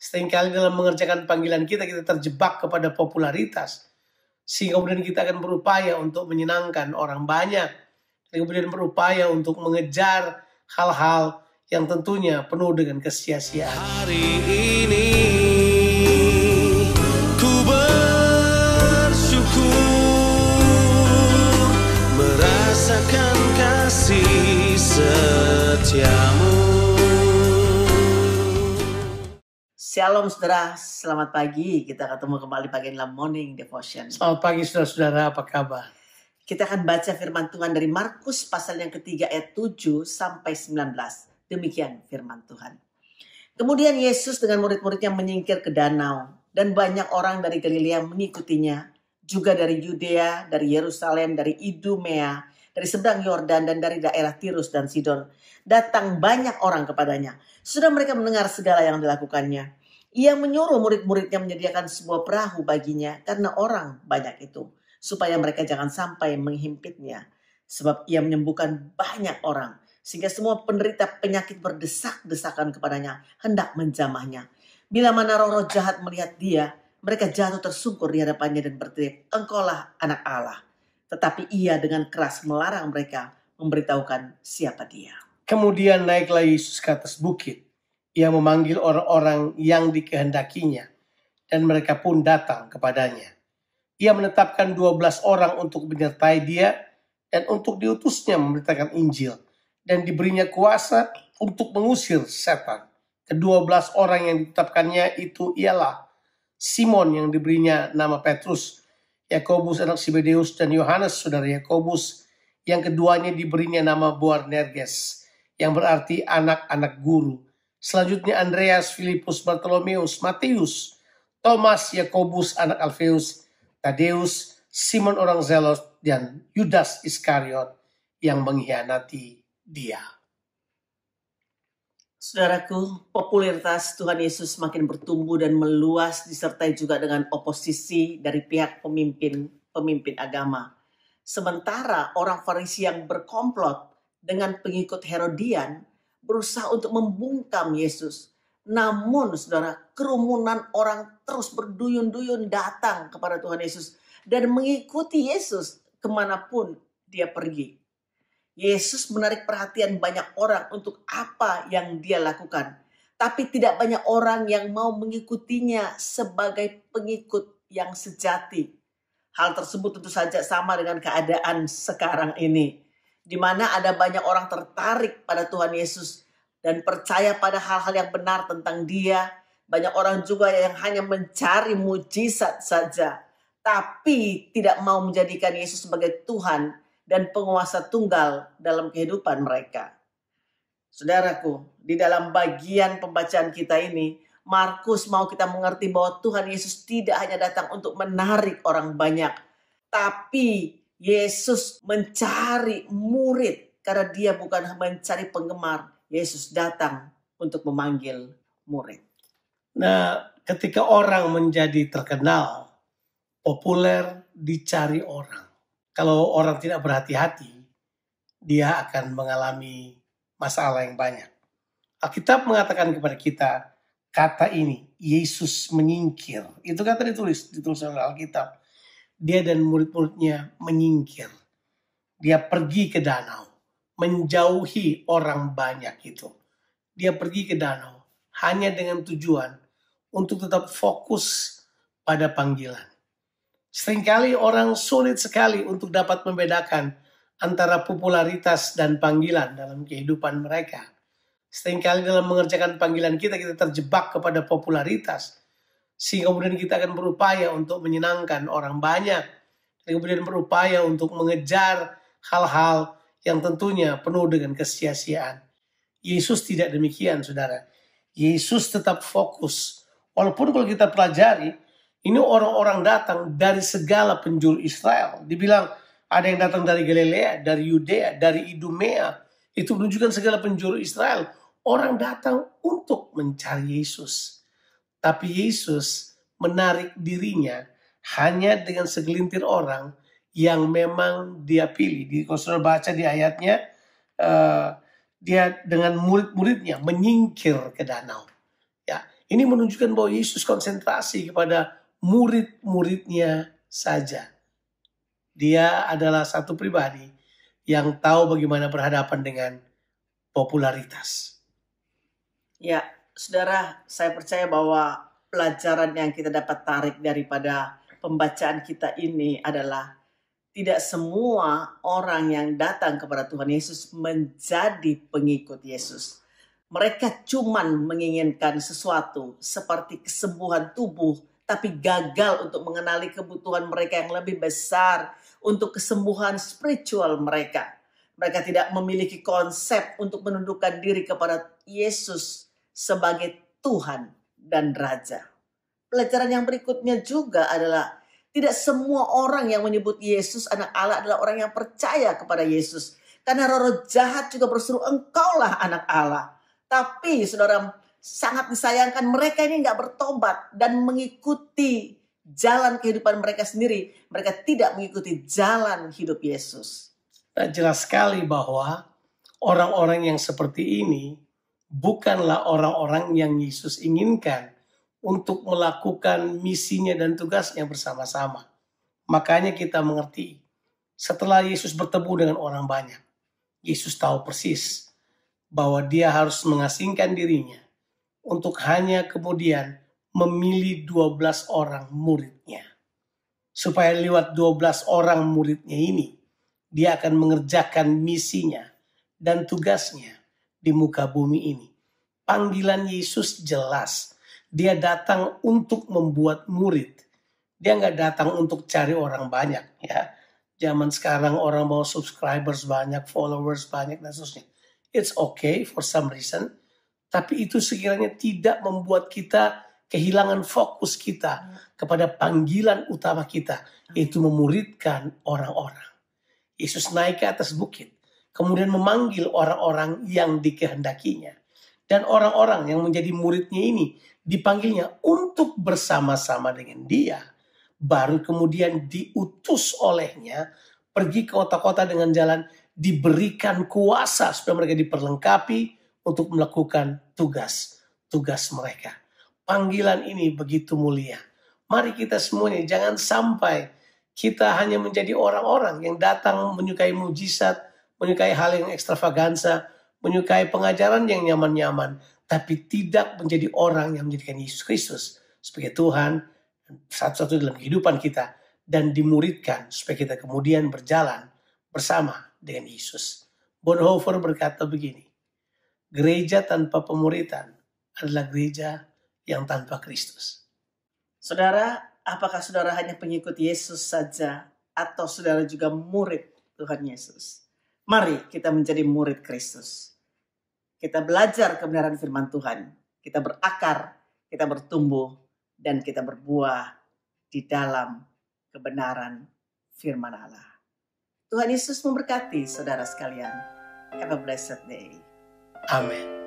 Seringkali dalam mengerjakan panggilan kita terjebak kepada popularitas. Sehingga kemudian kita akan berupaya untuk menyenangkan orang banyak. Dan kemudian berupaya untuk mengejar hal-hal yang tentunya penuh dengan kesia-siaan. Hari ini ku bersyukur merasakan kasih setiamu. Shalom saudara, selamat pagi. Kita ketemu kembali pagi dalam Morning Devotion. Selamat pagi saudara-saudara, apa kabar? Kita akan baca firman Tuhan dari Markus pasal yang ketiga ayat 7 sampai 19. Demikian firman Tuhan. Kemudian Yesus dengan murid-muridnya menyingkir ke danau. Dan banyak orang dari Galilea mengikutinya. Juga dari Yudea, dari Yerusalem, dari Idumea, dari seberang Yordan dan dari daerah Tirus dan Sidon. Datang banyak orang kepadanya. Sudah mereka mendengar segala yang dilakukannya. Ia menyuruh murid-muridnya menyediakan sebuah perahu baginya karena orang banyak itu. Supaya mereka jangan sampai menghimpitnya. Sebab ia menyembuhkan banyak orang. Sehingga semua penderita penyakit berdesak-desakan kepadanya. Hendak menjamahnya. Bila mana roh-roh jahat melihat dia. Mereka jatuh tersungkur di hadapannya dan berteriak, "Engkaulah anak Allah." Tetapi ia dengan keras melarang mereka memberitahukan siapa dia. Kemudian naiklah Yesus ke atas bukit. Ia memanggil orang-orang yang dikehendakinya. Dan mereka pun datang kepadanya. Ia menetapkan 12 orang untuk menyertai dia. Dan untuk diutusnya memberitakan Injil. Dan diberinya kuasa untuk mengusir setan. Ke-12 orang yang ditetapkannya itu ialah Simon yang diberinya nama Petrus, Yakobus anak Zebedeus dan Yohanes saudara Yakobus. Yang keduanya diberinya nama Boanerges, yang berarti anak-anak guru. Selanjutnya Andreas, Filipus, Bartolomeus, Matius, Thomas, Yakobus anak Alfeus, Tadeus, Simon orang Zelos, dan Yudas Iskariot yang mengkhianati dia. Saudaraku, popularitas Tuhan Yesus semakin bertumbuh dan meluas disertai juga dengan oposisi dari pihak pemimpin agama. Sementara orang Farisi yang berkomplot dengan pengikut Herodian berusaha untuk membungkam Yesus. Namun saudara, kerumunan orang terus berduyun-duyun datang kepada Tuhan Yesus dan mengikuti Yesus kemanapun dia pergi. Yesus menarik perhatian banyak orang untuk apa yang dia lakukan. Tapi tidak banyak orang yang mau mengikutinya sebagai pengikut yang sejati. Hal tersebut tentu saja sama dengan keadaan sekarang ini. Di mana ada banyak orang tertarik pada Tuhan Yesus dan percaya pada hal-hal yang benar tentang dia. Banyak orang juga yang hanya mencari mujizat saja. Tapi tidak mau menjadikan Yesus sebagai Tuhan dan penguasa tunggal dalam kehidupan mereka. Saudaraku, di dalam bagian pembacaan kita ini, Markus mau kita mengerti bahwa Tuhan Yesus tidak hanya datang untuk menarik orang banyak, tapi Yesus mencari murid karena dia bukan mencari penggemar. Yesus datang untuk memanggil murid. Nah, ketika orang menjadi terkenal, populer, dicari orang. Kalau orang tidak berhati-hati, dia akan mengalami masalah yang banyak. Alkitab mengatakan kepada kita, kata ini, Yesus menyingkir. Itu kata ditulis oleh Alkitab. Dia dan murid-muridnya menyingkir. Dia pergi ke danau, menjauhi orang banyak itu. Dia pergi ke danau hanya dengan tujuan untuk tetap fokus pada panggilan. Seringkali orang sulit sekali untuk dapat membedakan antara popularitas dan panggilan dalam kehidupan mereka. Seringkali dalam mengerjakan panggilan kita terjebak kepada popularitas. Sehingga kemudian kita akan berupaya untuk menyenangkan orang banyak. Dan kemudian berupaya untuk mengejar hal-hal yang tentunya penuh dengan kesia-siaan. Yesus tidak demikian, saudara. Yesus tetap fokus. Walaupun kalau kita pelajari, ini orang-orang datang dari segala penjuru Israel. Dibilang ada yang datang dari Galilea, dari Yudea, dari Idumea. Itu menunjukkan segala penjuru Israel. Orang datang untuk mencari Yesus. Tapi Yesus menarik dirinya hanya dengan segelintir orang yang memang dia pilih. Kalau saudara baca di ayatnya, dia dengan murid-muridnya menyingkir ke danau. Ya, Ini menunjukkan bahwa Yesus konsentrasi kepada murid-muridnya saja. Dia adalah satu pribadi yang tahu bagaimana berhadapan dengan popularitas. Ya, saudara, saya percaya bahwa pelajaran yang kita dapat tarik daripada pembacaan kita ini adalah tidak semua orang yang datang kepada Tuhan Yesus menjadi pengikut Yesus. Mereka cuman menginginkan sesuatu seperti kesembuhan tubuh, tapi gagal untuk mengenali kebutuhan mereka yang lebih besar untuk kesembuhan spiritual mereka. Mereka tidak memiliki konsep untuk menundukkan diri kepada Yesus sebagai Tuhan dan Raja. Pelajaran yang berikutnya juga adalah tidak semua orang yang menyebut Yesus anak Allah adalah orang yang percaya kepada Yesus. Karena roh jahat juga berseru, engkaulah anak Allah. Tapi saudara, sangat disayangkan mereka ini nggak bertobat dan mengikuti jalan kehidupan mereka sendiri. Mereka tidak mengikuti jalan hidup Yesus. Nah, jelas sekali bahwa orang-orang yang seperti ini bukanlah orang-orang yang Yesus inginkan untuk melakukan misinya dan tugasnya bersama-sama. Makanya kita mengerti, setelah Yesus bertemu dengan orang banyak, Yesus tahu persis bahwa dia harus mengasingkan dirinya untuk hanya kemudian memilih 12 orang muridnya. Supaya lewat 12 orang muridnya ini, dia akan mengerjakan misinya dan tugasnya di muka bumi ini. Panggilan Yesus jelas. Dia datang untuk membuat murid. Dia nggak datang untuk cari orang banyak. Ya, zaman sekarang orang mau subscribers banyak, followers banyak, dan seterusnya. It's okay for some reason. Tapi itu sekiranya tidak membuat kita kehilangan fokus kita kepada panggilan utama kita, yaitu memuridkan orang-orang. Yesus naik ke atas bukit, kemudian memanggil orang-orang yang dikehendakinya. Dan orang-orang yang menjadi muridnya ini dipanggilnya untuk bersama-sama dengan dia. Baru kemudian diutus olehnya pergi ke kota-kota dengan jalan, diberikan kuasa supaya mereka diperlengkapi untuk melakukan tugas mereka. Panggilan ini begitu mulia. Mari kita semuanya jangan sampai kita hanya menjadi orang-orang yang datang menyukai mujizat, menyukai hal yang ekstravaganza, menyukai pengajaran yang nyaman-nyaman, tapi tidak menjadi orang yang menjadikan Yesus Kristus sebagai Tuhan satu-satu dalam kehidupan kita dan dimuridkan supaya kita kemudian berjalan bersama dengan Yesus. Bonhoeffer berkata begini, gereja tanpa pemuritan adalah gereja yang tanpa Kristus. Saudara, apakah saudara hanya pengikut Yesus saja atau saudara juga murid Tuhan Yesus? Mari kita menjadi murid Kristus. Kita belajar kebenaran firman Tuhan. Kita berakar, kita bertumbuh, dan kita berbuah di dalam kebenaran firman Allah. Tuhan Yesus memberkati saudara sekalian. Have a blessed day. Amin.